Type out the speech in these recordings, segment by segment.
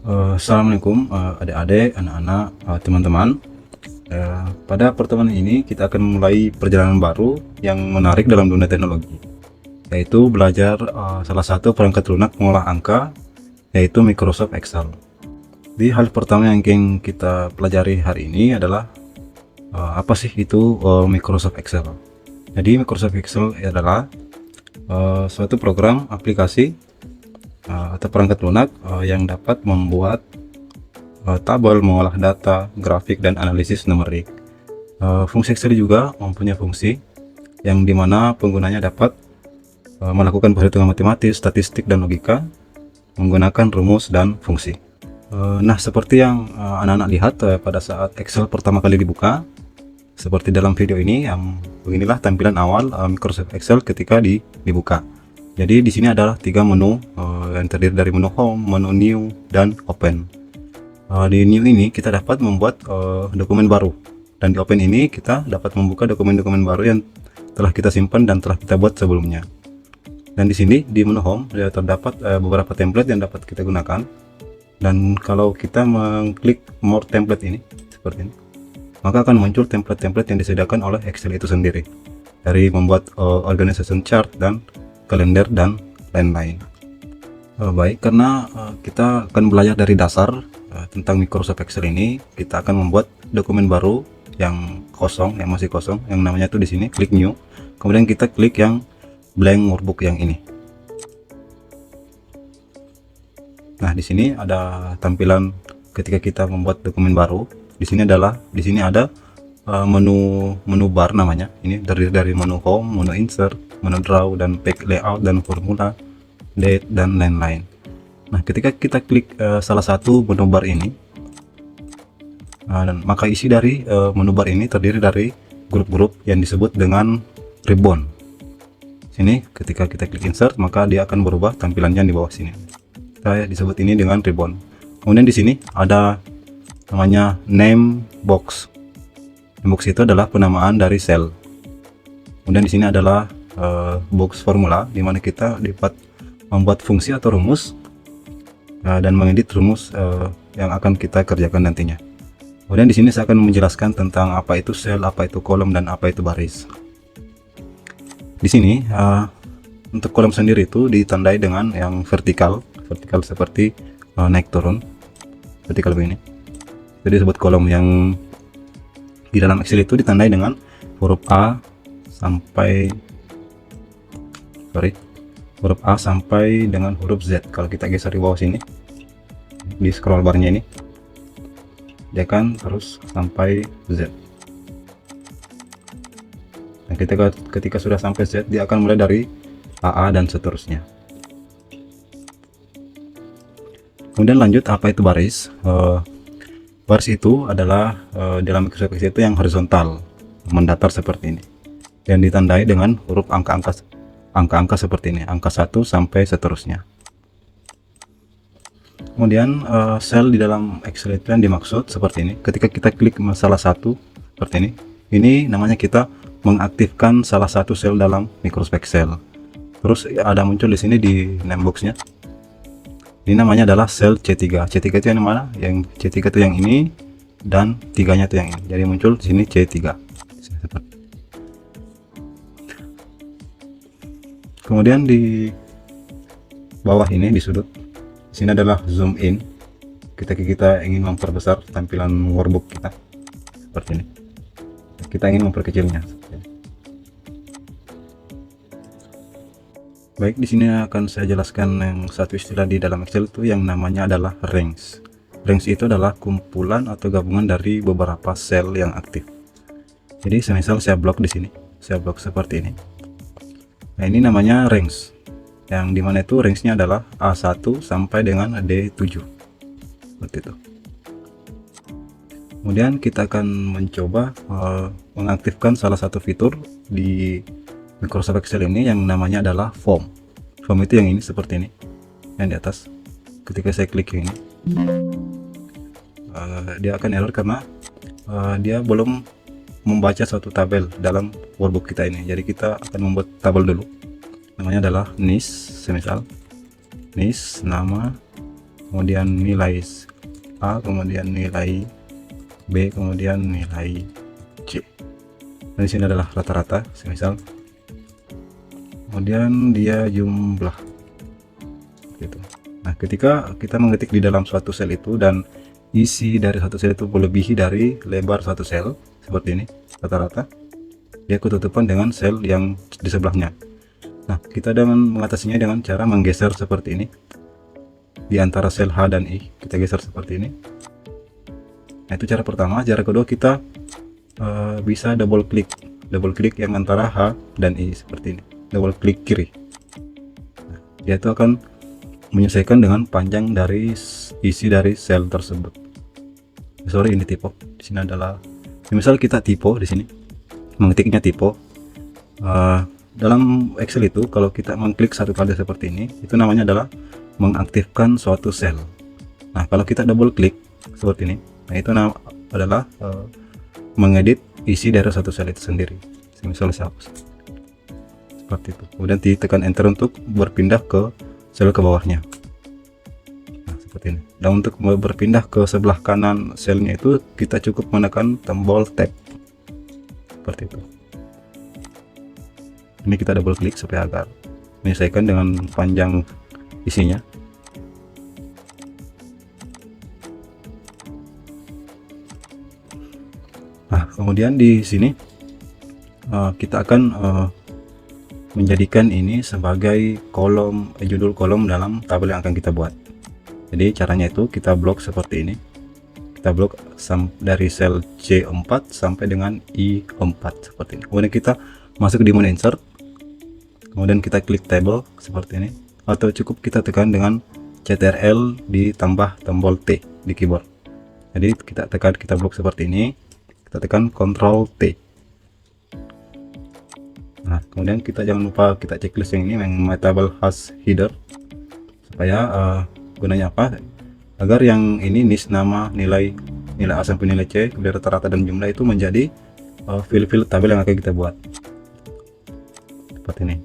Assalamualaikum adik-adik, anak-anak, teman-teman. Pada pertemuan ini kita akan mulai perjalanan baru yang menarik dalam dunia teknologi, yaitu belajar salah satu perangkat lunak mengolah angka, yaitu Microsoft Excel. Di hal pertama yang ingin kita pelajari hari ini adalah apa sih itu Microsoft Excel. Jadi Microsoft Excel adalah suatu program aplikasi atau perangkat lunak yang dapat membuat tabel, mengolah data, grafik, dan analisis numerik. Fungsi Excel juga mempunyai fungsi yang dimana penggunanya dapat melakukan perhitungan matematis, statistik, dan logika menggunakan rumus dan fungsi. Nah, seperti yang anak-anak lihat pada saat Excel pertama kali dibuka, seperti dalam video ini, yang beginilah tampilan awal Microsoft Excel ketika dibuka. Jadi di sini adalah 3 menu yang terdiri dari menu Home, menu New, dan Open. Di New ini kita dapat membuat dokumen baru, dan di Open ini kita dapat membuka dokumen-dokumen baru yang telah kita simpan dan telah kita buat sebelumnya. Dan di sini di menu Home terdapat beberapa template yang dapat kita gunakan. Dan kalau kita mengklik More Template ini seperti ini, maka akan muncul template-template yang disediakan oleh Excel itu sendiri, dari membuat organization chart dan kalender dan lain-lain. Baik, karena kita akan belajar dari dasar tentang Microsoft Excel ini, kita akan membuat dokumen baru yang kosong, yang masih kosong, yang namanya tuh di sini klik New. Kemudian kita klik yang blank workbook yang ini. Nah, di sini ada tampilan ketika kita membuat dokumen baru. Di sini ada menu bar namanya. Ini terdiri dari menu Home, menu Insert, menu Draw, dan Page Layout, dan Formula, Date, dan lain-lain. Nah, ketika kita klik salah satu menu bar ini, dan maka isi dari menu bar ini terdiri dari grup-grup yang disebut dengan ribbon. Sini ketika kita klik Insert, maka dia akan berubah tampilannya di bawah sini. Saya disebut ini dengan ribbon. Kemudian di sini ada namanya name box. Box itu adalah penamaan dari sel. Kemudian di sini adalah box formula, di mana kita dapat membuat fungsi atau rumus dan mengedit rumus yang akan kita kerjakan nantinya. Kemudian di sini saya akan menjelaskan tentang apa itu sel, apa itu kolom, dan apa itu baris. Di sini untuk kolom sendiri itu ditandai dengan yang vertikal seperti naik turun, vertikal begini. Jadi disebut kolom. Yang di dalam Excel itu ditandai dengan huruf A sampai dengan huruf Z. Kalau kita geser di bawah sini, di scroll barnya ini, dia akan terus sampai Z. Nah, ketika sudah sampai Z, dia akan mulai dari AA dan seterusnya. Kemudian lanjut, apa itu baris? Baris itu adalah dalam Microsoft Excel itu yang horizontal, mendatar seperti ini, dan ditandai dengan huruf angka-angka seperti ini, angka 1 sampai seterusnya. Kemudian sel di dalam Excel itu yang dimaksud seperti ini. Ketika kita klik salah satu seperti ini namanya kita mengaktifkan salah satu sel dalam Microsoft Excel. Terus ada muncul di sini di name boxnya. Ini namanya adalah sel C3. C3 itu yang mana? Yang C3 itu yang ini, dan 3-nya itu yang ini. Jadi muncul di sini C3. Kemudian di bawah ini di sudut sini adalah zoom in. Ketika kita ingin memperbesar tampilan workbook kita seperti ini. Kita ingin memperkecilnya. Baik, di sini akan saya jelaskan yang satu istilah di dalam Excel itu yang namanya adalah range. Range itu adalah kumpulan atau gabungan dari beberapa sel yang aktif. Jadi semisal saya blok di sini, saya blok seperti ini. Nah, ini namanya range. Yang dimana itu range-nya adalah A1 sampai dengan D7. Seperti itu. Kemudian kita akan mencoba mengaktifkan salah satu fitur di Microsoft Excel ini yang namanya adalah form. Form itu yang ini seperti ini, yang di atas. Ketika saya klik ini, dia akan error karena dia belum membaca suatu tabel dalam workbook kita ini. Jadi kita akan membuat tabel dulu. Namanya adalah NIS, semisal NIS nama kemudian nilai A, kemudian nilai B, kemudian nilai C. Dan di sini adalah rata-rata, semisal. Kemudian dia jumlah gitu. Nah, ketika kita mengetik di dalam suatu sel itu dan isi dari satu sel itu melebihi dari lebar satu sel seperti ini, rata-rata dia ketutupan dengan sel yang di sebelahnya. Nah, kita dengan mengatasinya dengan cara menggeser seperti ini di antara sel H dan I. Kita geser seperti ini. Nah, itu cara pertama. Cara kedua, kita bisa double klik yang antara H dan I seperti ini. Double klik kiri. Nah, dia itu akan menyesuaikan dengan panjang dari isi dari sel tersebut. Sorry, ini typo. Di sini adalah, misal kita typo di sini, mengetiknya typo. Dalam Excel itu kalau kita mengklik satu kali seperti ini, itu namanya adalah mengaktifkan suatu sel. Nah, kalau kita double klik seperti ini, nah itu adalah mengedit isi dari satu sel itu sendiri. Misalnya hapus seperti itu. Kemudian ditekan enter untuk berpindah ke sel ke bawahnya. Nah, seperti ini. Dan untuk berpindah ke sebelah kanan selnya itu kita cukup menekan tombol tab seperti itu. Ini kita double klik supaya agar menyesuaikan dengan panjang isinya. Nah, kemudian di sini kita akan menjadikan ini sebagai kolom, judul kolom dalam tabel yang akan kita buat. Jadi caranya itu kita blok seperti ini. Kita blok dari sel C4 sampai dengan I4 seperti ini. Kemudian kita masuk di menu insert. Kemudian kita klik table seperti ini, atau cukup kita tekan dengan Ctrl ditambah tombol T di keyboard. Jadi kita blok seperti ini, kita tekan Ctrl T. Nah, kemudian kita jangan lupa kita checklist yang ini, yang table hash header, supaya gunanya apa? Agar yang ini nama, nilai A sampai nilai C, kemudian rata-rata dan jumlah itu menjadi file-file tabel yang akan kita buat seperti ini.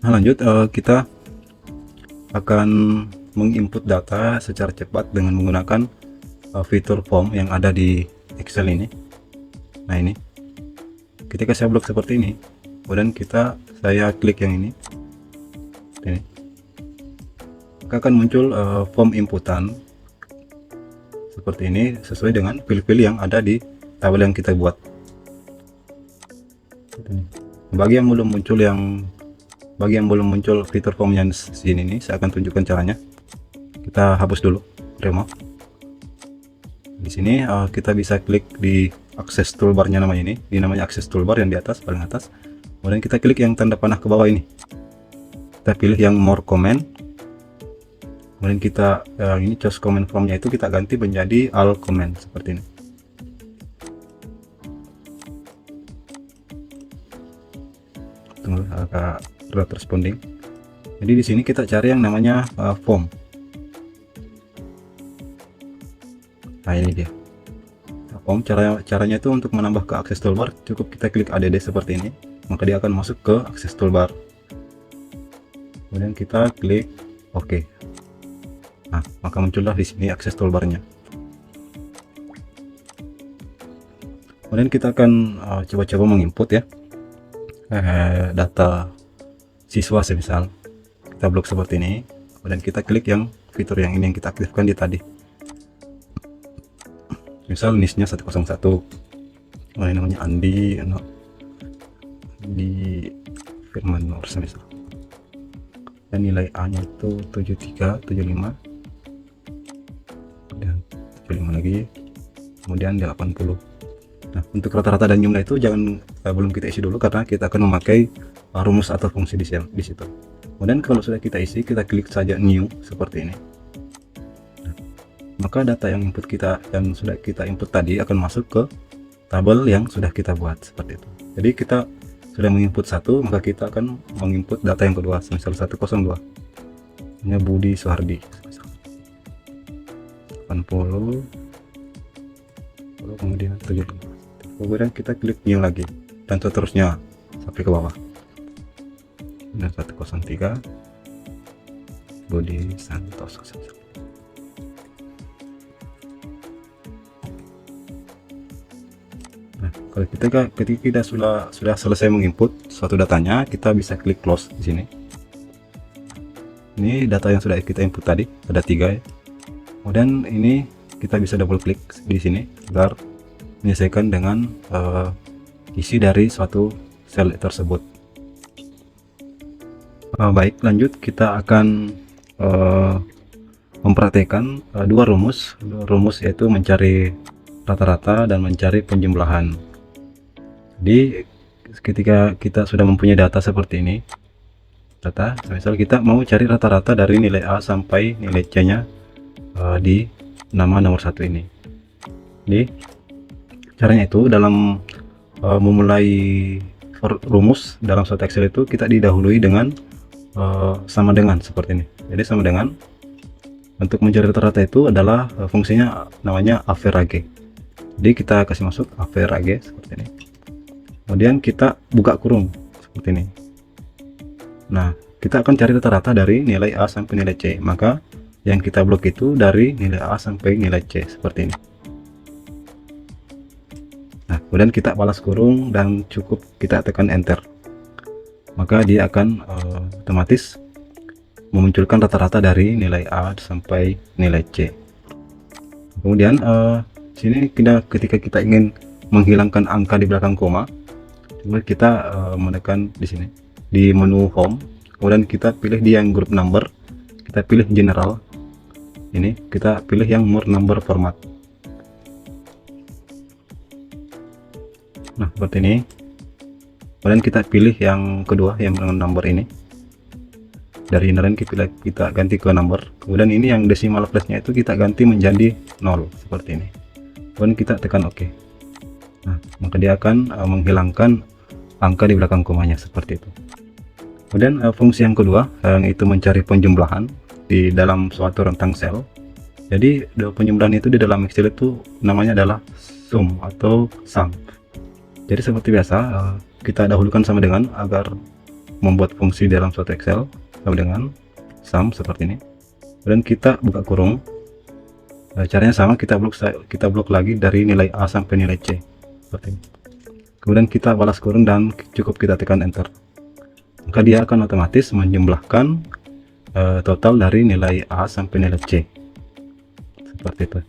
Nah, lanjut, kita akan menginput data secara cepat dengan menggunakan fitur form yang ada di Excel ini. Nah, ini ketika saya blok seperti ini, kemudian saya klik yang ini, maka akan muncul form inputan seperti ini sesuai dengan file-file yang ada di tabel yang kita buat. Bagi yang belum muncul fitur form yang sini ini, saya akan tunjukkan caranya. Kita hapus dulu remote. Di sini kita bisa klik di akses toolbarnya, namanya ini, namanya akses toolbar yang di atas, paling atas. Kemudian kita klik yang tanda panah ke bawah ini. Kita pilih yang more comment. Kemudian kita ini choose comment formnya itu kita ganti menjadi all comment seperti ini. Tunggu agak not responding. Jadi di sini kita cari yang namanya form. Nah, ini dia form. Caranya itu untuk menambah ke akses toolbar, cukup kita klik add seperti ini, maka dia akan masuk ke akses toolbar. Kemudian kita klik OK. Nah, maka muncullah di sini akses toolbarnya. Kemudian kita akan coba-coba menginput ya data siswa semisal. Kita blok seperti ini, kemudian kita klik yang fitur yang ini yang kita aktifkan di tadi. Misal NIS-nya 101. Oh, ini namanya Andi di Firman Nur semisal. Dan nilai A-nya itu 7375. Dan 75 lagi. Kemudian 80. Nah, untuk rata-rata dan jumlah itu belum kita isi dulu karena kita akan memakai rumus atau fungsi di situ. Kemudian kalau sudah kita isi, kita klik saja new seperti ini. Nah, maka data yang sudah kita input tadi akan masuk ke tabel yang sudah kita buat seperti itu. Jadi kita sudah menginput satu, maka kita akan menginput data yang kedua, misal 102. Ini Budi Soehardi. 80. Kemudian 75. Kemudian kita klik new lagi dan seterusnya sampai ke bawah. Dan 103. Budi Santoso. Nah, kalau ketika kita sudah selesai menginput suatu datanya, kita bisa klik close di sini. Ini data yang sudah kita input tadi, ada 3 ya. Kemudian ini kita bisa double klik di sini agar menyesuaikan dengan isi dari suatu sel tersebut. Baik, lanjut kita akan mempraktekkan dua rumus yaitu mencari rata-rata dan mencari penjumlahan. Jadi ketika kita sudah mempunyai data seperti ini, misal kita mau cari rata-rata dari nilai A sampai nilai C nya di nama nomor 1 ini. Jadi caranya itu dalam memulai rumus dalam suatu Excel itu kita didahului dengan sama dengan seperti ini. Jadi sama dengan, untuk mencari rata-rata itu adalah fungsinya namanya average. Jadi kita kasih masuk average seperti ini, kemudian kita buka kurung seperti ini. Nah, kita akan cari rata-rata dari nilai A sampai nilai C, maka yang kita blok itu dari nilai A sampai nilai C seperti ini. Nah, kemudian kita balas kurung dan cukup kita tekan enter, maka dia akan otomatis memunculkan rata-rata dari nilai A sampai nilai C. Kemudian sini ketika kita ingin menghilangkan angka di belakang koma, coba kita menekan di sini di menu home, kemudian kita pilih di yang group number, kita pilih general, ini kita pilih yang more number format. Nah, seperti ini. Kemudian kita pilih yang kedua yang dengan number ini, dari inline kita ganti ke number, kemudian ini yang decimal place-nya itu kita ganti menjadi 0 seperti ini, kemudian kita tekan OK. Nah, maka dia akan menghilangkan angka di belakang komanya seperti itu. Kemudian fungsi yang kedua yang itu mencari penjumlahan di dalam suatu rentang sel. Jadi penjumlahan itu di dalam Excel itu namanya adalah sum atau sum. Jadi seperti biasa kita dahulukan sama dengan agar membuat fungsi dalam suatu Excel, sama dengan sum seperti ini. Kemudian kita buka kurung. Caranya sama, kita blok lagi dari nilai A sampai nilai C seperti ini. Kemudian kita balas kurung dan cukup kita tekan enter, maka dia akan otomatis menjumlahkan total dari nilai A sampai nilai C seperti itu.